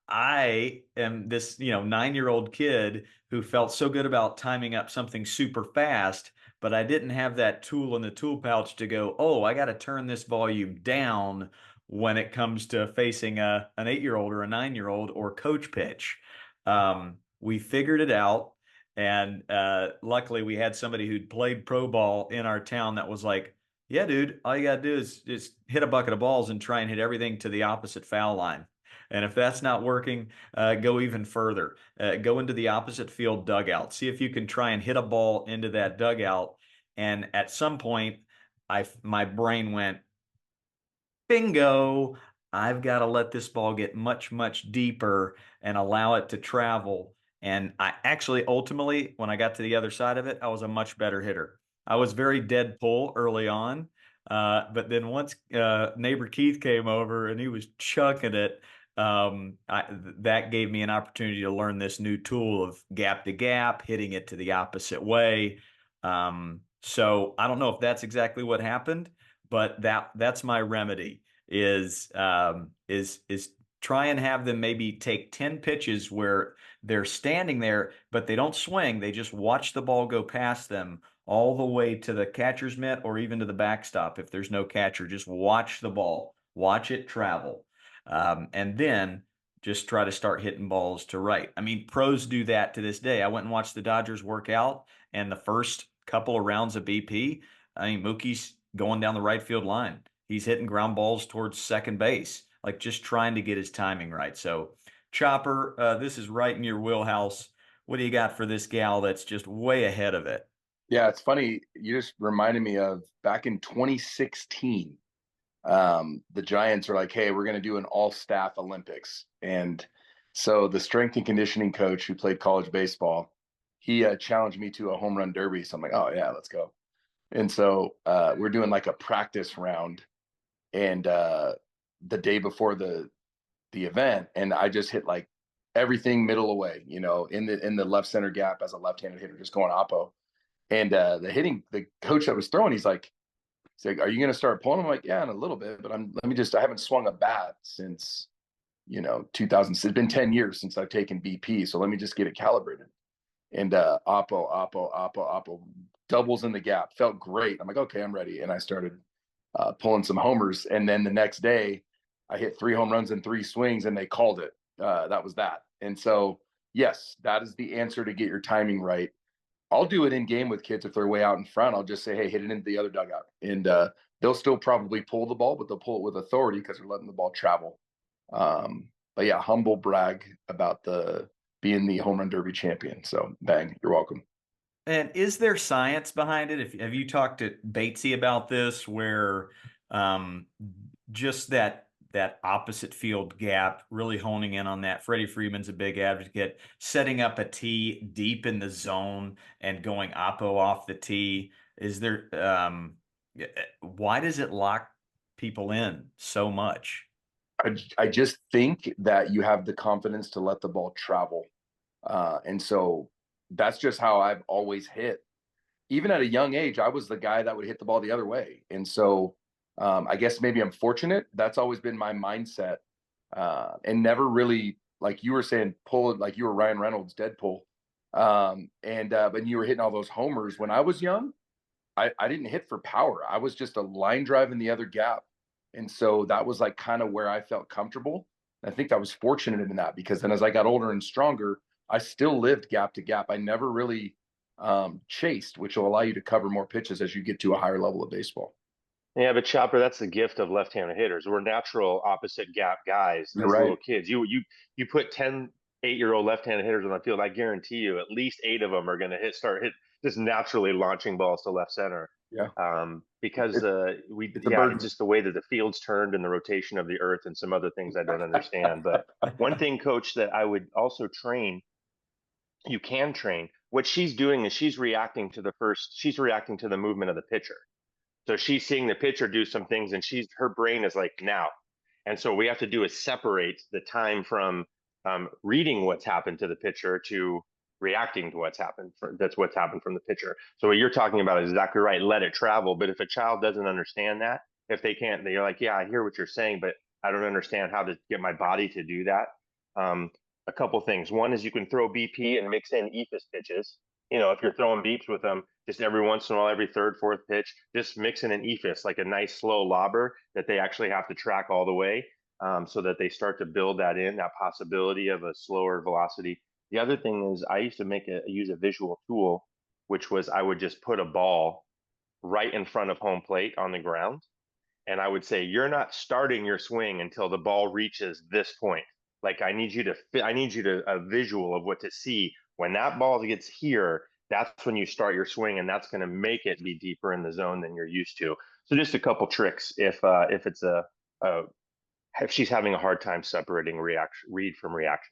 S1: I am this, 9-year-old kid who felt so good about timing up something super fast, but I didn't have that tool in the tool pouch to go, oh, I got to turn this volume down when it comes to facing an 8-year-old or a 9-year-old or coach pitch. We figured it out. And luckily, we had somebody who'd played pro ball in our town that was like, yeah, dude, all you got to do is just hit a bucket of balls and try and hit everything to the opposite foul line. And if that's not working, go even further. Go into the opposite field dugout. See if you can try and hit a ball into that dugout. And at some point, my brain went, bingo, I've got to let this ball get much, much deeper and allow it to travel. And I actually, ultimately, when I got to the other side of it, I was a much better hitter. I was very dead pull early on. But then once neighbor Keith came over and he was chucking it, that gave me an opportunity to learn this new tool of gap to gap, hitting it to the opposite way. So I don't know if that's exactly what happened, but that's my remedy is try and have them maybe take 10 pitches where they're standing there, but they don't swing. They just watch the ball go past them all the way to the catcher's mitt or even to the backstop. If there's no catcher, just watch the ball, watch it travel. And then just try to start hitting balls to right. I mean, pros do that to this day. I went and watched the Dodgers work out, and the first couple of rounds of BP, I mean, Mookie's going down the right field line. He's hitting ground balls towards second base, like just trying to get his timing right. So, Chopper, this is right in your wheelhouse. What do you got for this gal that's just way ahead of it?
S2: Yeah, it's funny. You just reminded me of back in 2016. The Giants are like, hey, we're going to do an all staff Olympics. And so the strength and conditioning coach who played college baseball, he challenged me to a home run derby. So I'm like, oh, yeah, let's go. And so we're doing like a practice round. And the day before the event, and I just hit like everything middle away, in the left center gap as a left-handed hitter, just going oppo. And the coach that was throwing, he's like, are you going to start pulling? I'm like, yeah, in a little bit, but I haven't swung a bat since, 2000. It's been 10 years since I've taken BP. So let me just get it calibrated. And oppo, doubles in the gap. Felt great. I'm like, okay, I'm ready. And I started pulling some homers. And then the next day, I hit 3 home runs in 3 swings, and they called it. That was that. And so, yes, that is the answer to get your timing right. I'll do it in game with kids if they're way out in front. I'll just say, hey, hit it into the other dugout. And they'll still probably pull the ball, but they'll pull it with authority because they're letting the ball travel. But yeah, humble brag about being the home run derby champion. So bang, you're welcome.
S1: And is there science behind it? Have you talked to Batesy about this, where um, just that opposite field gap, really honing in on that? Freddie Freeman's a big advocate, setting up a tee deep in the zone and going oppo off the tee. Is there why does it lock people in so much?
S2: I just think that you have the confidence to let the ball travel. And so that's just how I've always hit. Even at a young age, I was the guy that would hit the ball the other way. And so I guess maybe I'm fortunate. That's always been my mindset, and never really, like you were saying, pull it like you were Ryan Reynolds, Deadpool. And When you were hitting all those homers when I was young, I didn't hit for power. I was just a line drive in the other gap. And so that was like kind of where I felt comfortable. I think I was fortunate in that because then as I got older and stronger, I still lived gap to gap. I never really chased, which will allow you to cover more pitches as you get to a higher level of baseball.
S3: Yeah, but Chopper, that's the gift of left-handed hitters. We're natural opposite gap guys
S2: You're
S3: as little
S2: right.
S3: kids. You put 10 8-year-old left-handed hitters on the field, I guarantee you at least 8 of them are going to start hit just naturally launching balls to left center.
S2: Yeah.
S3: Because
S2: It, it's a
S3: it's
S2: burden.
S3: just the way that the field's turned and the rotation of the earth and some other things I don't understand. But one thing, coach, that I would also train, you can train. What she's doing is she's reacting to the movement of the pitcher. So she's seeing the pitcher do some things, and her brain is like now. And so what we have to do is separate the time from reading what's happened to the pitcher to reacting to what's happened. That's what's happened from the pitcher. So what you're talking about is exactly right. Let it travel. But if a child doesn't understand that, if they can't, they're like, yeah, I hear what you're saying, but I don't understand how to get my body to do that. Um, a couple things. One is you can throw BP and mix in ephus pitches. If you're throwing beeps with them, just every once in a while, every third, fourth pitch, just mix in an ephus, like a nice slow lobber that they actually have to track all the way, so that they start to build that possibility of a slower velocity. The other thing is I used to use a visual tool, which was I would just put a ball right in front of home plate on the ground. And I would say, you're not starting your swing until the ball reaches this point. Like I need you to a visual of what to see when that ball gets here. That's when you start your swing, and that's going to make it be deeper in the zone than you're used to. So just a couple tricks if it's a if she's having a hard time separating read from reaction.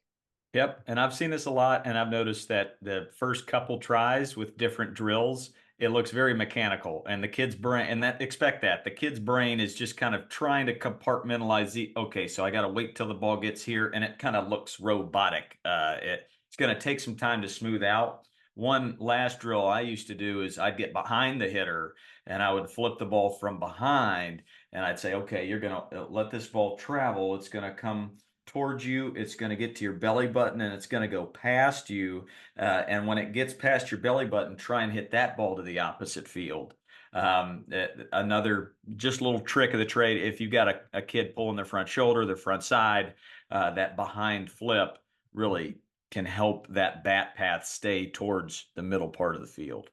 S1: Yep, and I've seen this a lot, and I've noticed that the first couple tries with different drills, it looks very mechanical, and the kid's brain, and that expect that the kid's brain is just kind of trying to compartmentalize okay, so I got to wait till the ball gets here, and it kind of looks robotic. It's going to take some time to smooth out. One last drill I used to do is I'd get behind the hitter, and I would flip the ball from behind, and I'd say, okay, you're going to let this ball travel. It's going to come towards you, it's going to get to your belly button, and it's going to go past you. And when it gets past your belly button, try and hit that ball to the opposite field. Another just little trick of the trade, if you've got a kid pulling their front shoulder, their front side, that behind flip really can help that bat path stay towards the middle part of the field.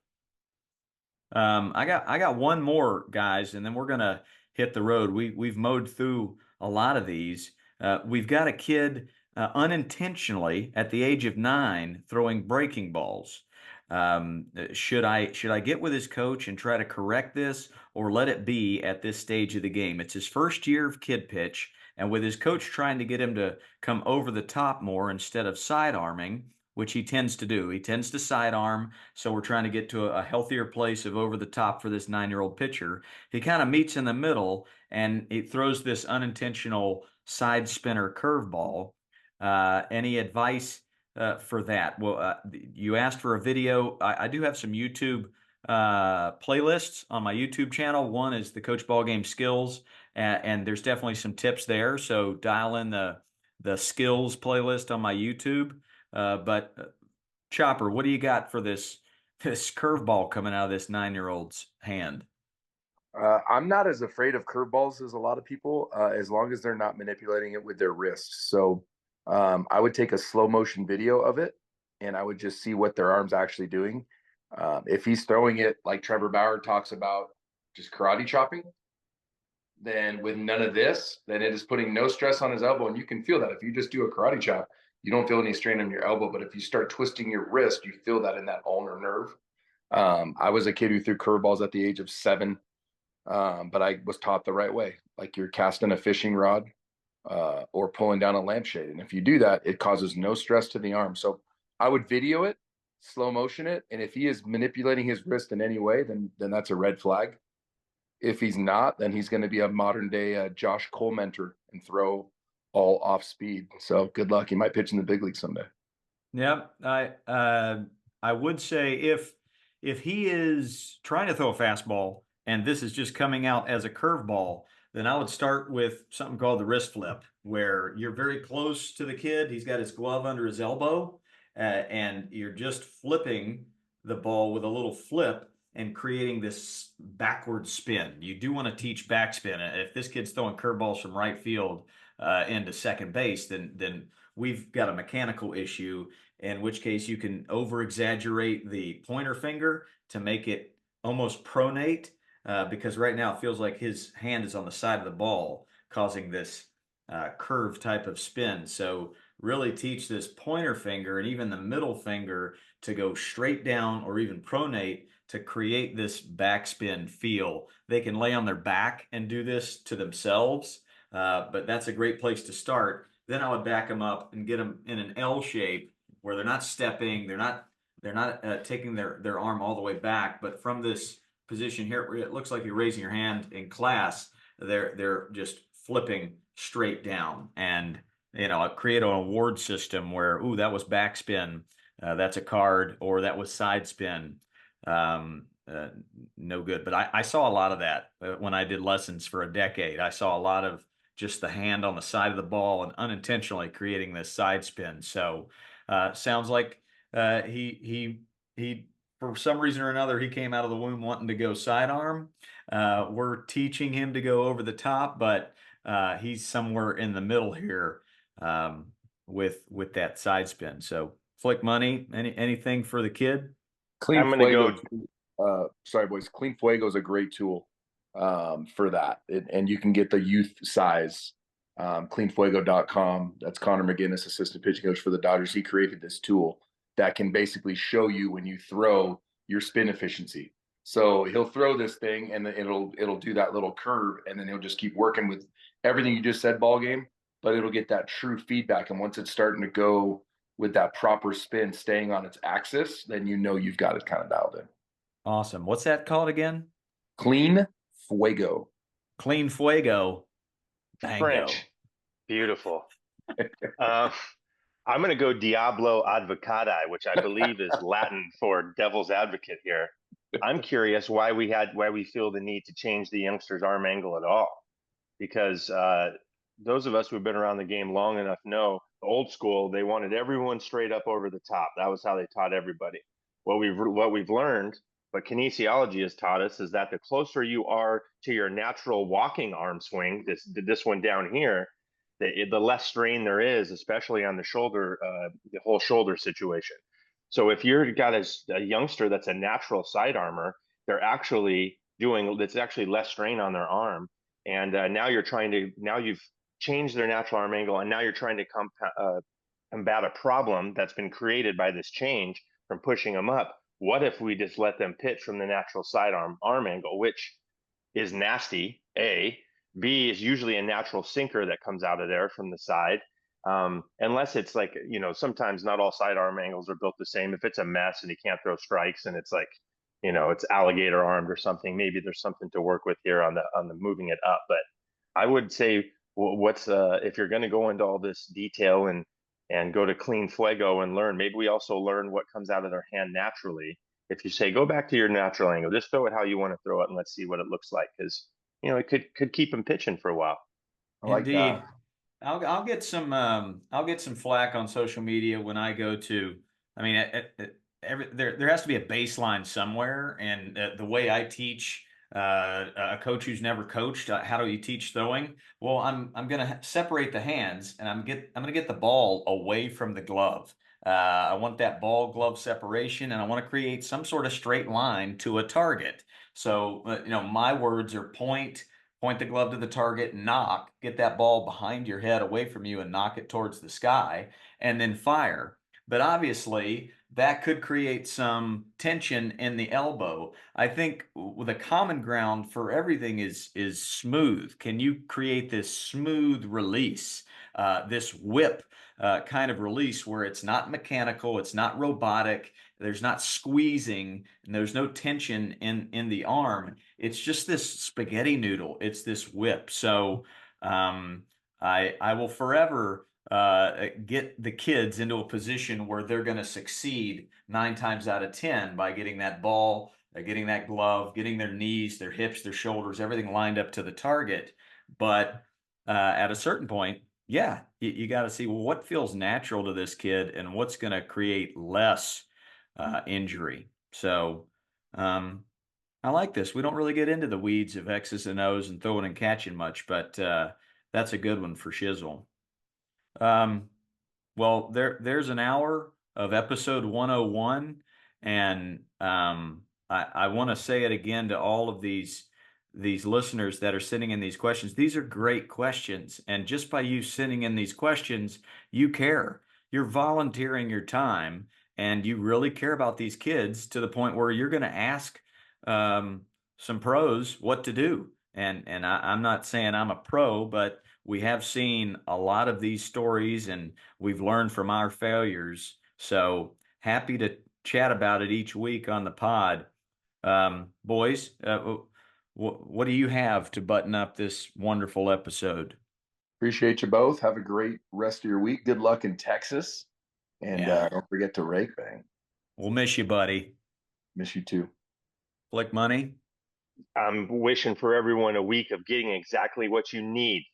S1: I got one more, guys, and then we're gonna hit the road. We've mowed through a lot of these. We've got a kid unintentionally at the age of 9 throwing breaking balls. Should I get with his coach and try to correct this, or let it be at this stage of the game? It's his first year of kid pitch, and with his coach trying to get him to come over the top more instead of side arming, which he tends to do. He tends to sidearm, so we're trying to get to a healthier place of over the top for this 9-year-old pitcher. He kind of meets in the middle, and he throws this unintentional side spinner curveball. Any advice for that? Well, you asked for a video. I do have some YouTube playlists on my YouTube channel. One is the Coach Ball Game Skills, and there's definitely some tips there. So dial in the skills playlist on my YouTube. But Chopper, what do you got for this curveball coming out of this 9-year-old's hand?
S2: I'm not as afraid of curveballs as a lot of people, as long as they're not manipulating it with their wrists. So I would take a slow motion video of it, and I would just see what their arm's actually doing. If he's throwing it like Trevor Bauer talks about, just karate chopping, then with none of this, then it is putting no stress on his elbow. And you can feel that if you just do a karate chop, you don't feel any strain on your elbow. But if you start twisting your wrist, you feel that in that ulnar nerve. I was a kid who threw curveballs at the age of 7, but I was taught the right way. Like you're casting a fishing rod or pulling down a lampshade. And if you do that, it causes no stress to the arm. So I would video it, slow motion it. And if he is manipulating his wrist in any way, then that's a red flag. If he's not, then he's going to be a modern day Josh Cole mentor and throw all off speed. So good luck. He might pitch in the big league someday.
S1: Yeah, I would say if he is trying to throw a fastball and this is just coming out as a curveball, then I would start with something called the wrist flip, where you're very close to the kid. He's got his glove under his elbow, and you're just flipping the ball with a little flip and creating this backward spin. You do want to teach backspin. If this kid's throwing curveballs from right field into second base, then we've got a mechanical issue, in which case you can over exaggerate the pointer finger to make it almost pronate, because right now it feels like his hand is on the side of the ball, causing this curve type of spin. So really teach this pointer finger and even the middle finger to go straight down or even pronate to create this backspin feel. They can lay on their back and do this to themselves, but that's a great place to start. Then I would back them up and get them in an L shape where they're not stepping, they're not taking their arm all the way back, but from this position here where it looks like you're raising your hand in class, they're just flipping straight down, and create an award system where, ooh, that was backspin, that's a card, or that was side spin. No good. But I saw a lot of that when I did lessons for a decade. I saw a lot of just the hand on the side of the ball and unintentionally creating this side spin. So sounds like he for some reason or another, he came out of the womb wanting to go sidearm. We're teaching him to go over the top, but he's somewhere in the middle here, with that side spin. So, Flick Money, anything for the kid?
S2: Clean
S3: I'm going to
S2: Fuego,
S3: go.
S2: sorry, boys. Clean Fuego is a great tool for that. And you can get the youth size, cleanfuego.com. That's Connor McGinnis, assistant pitching coach for the Dodgers. He created this tool that can basically show you when you throw your spin efficiency. So he'll throw this thing and it'll do that little curve, and then he'll just keep working with everything you just said, ball game, but it'll get that true feedback. And once it's starting to go with that proper spin, staying on its axis, then you know you've got it kind of dialed in.
S1: Awesome. What's that called again?
S2: Clean Fuego.
S1: Clean Fuego. Bango.
S3: French. Beautiful. Uh, I'm going to go Diablo Advocati, which I believe is Latin for devil's advocate here. I'm curious why we feel the need to change the youngster's arm angle at all, because those of us who've been around the game long enough know the old school, they wanted everyone straight up over the top. That was how they taught everybody. What we've learned, what kinesiology has taught us, is that the closer you are to your natural walking arm swing, this one down here, the less strain there is, especially on the shoulder, the whole shoulder situation. So if you've got a youngster that's a natural side armor, it's actually less strain on their arm. And now you've changed their natural arm angle, and now you're trying to combat a problem that's been created by this change from pushing them up. What if we just let them pitch from the natural side arm angle, which is nasty, A. B is usually a natural sinker that comes out of there from the side. Unless it's like, sometimes not all sidearm angles are built the same. If it's a mess and you can't throw strikes and it's like, it's alligator armed or something, maybe there's something to work with here on the moving it up. But I would say, if you're going to go into all this detail and go to Clean Fuego and learn, maybe we also learn what comes out of their hand naturally. If you say, go back to your natural angle, just throw it how you want to throw it, and let's see what it looks like. Because it could keep him pitching for a while.
S2: I like
S1: Indeed.
S2: that.
S1: I'll get some flack on social media when I go to. I mean, there has to be a baseline somewhere, and the way I teach a coach who's never coached, how do you teach throwing? Well, I'm going to separate the hands, and I'm going to get the ball away from the glove. I want that ball glove separation, and I want to create some sort of straight line to a target. So, my words are point the glove to the target, knock, get that ball behind your head away from you and knock it towards the sky, and then fire. But obviously, that could create some tension in the elbow. I think the common ground for everything is smooth. Can you create this smooth release, this whip kind of release where it's not mechanical, it's not robotic, there's not squeezing, and there's no tension in the arm. It's just this spaghetti noodle. It's this whip. So I will forever get the kids into a position where they're going to succeed 9 times out of 10 by getting that ball getting that glove, getting their knees, their hips, their shoulders, everything lined up to the target. But at a certain point, yeah, you got to see, well, what feels natural to this kid and what's going to create less injury. So I like this. We don't really get into the weeds of X's and O's and throwing and catching much, but that's a good one for Shizzle. Um, well, there's an hour of episode 101, and I want to say it again to all of these listeners that are sending in these questions. These are great questions, and just by you sending in these questions, you care. You're volunteering your time, and you really care about these kids to the point where you're going to ask um, some pros what to do. And I'm not saying I'm a pro, but we have seen a lot of these stories, and we've learned from our failures. So happy to chat about it each week on the pod. Boys, what do you have to button up this wonderful episode?
S2: Appreciate you both. Have a great rest of your week. Good luck in Texas. And
S1: Yeah,
S2: don't forget to rake bang.
S1: we'll miss you, buddy.
S2: Miss you too.
S1: Flick money.
S3: I'm wishing for everyone a week of getting exactly what you need.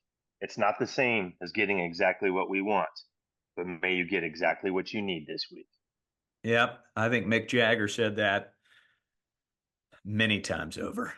S3: It's not the same as getting exactly what we want, but may you get exactly what you need this week.
S1: Yep, I think Mick Jagger said that many times over.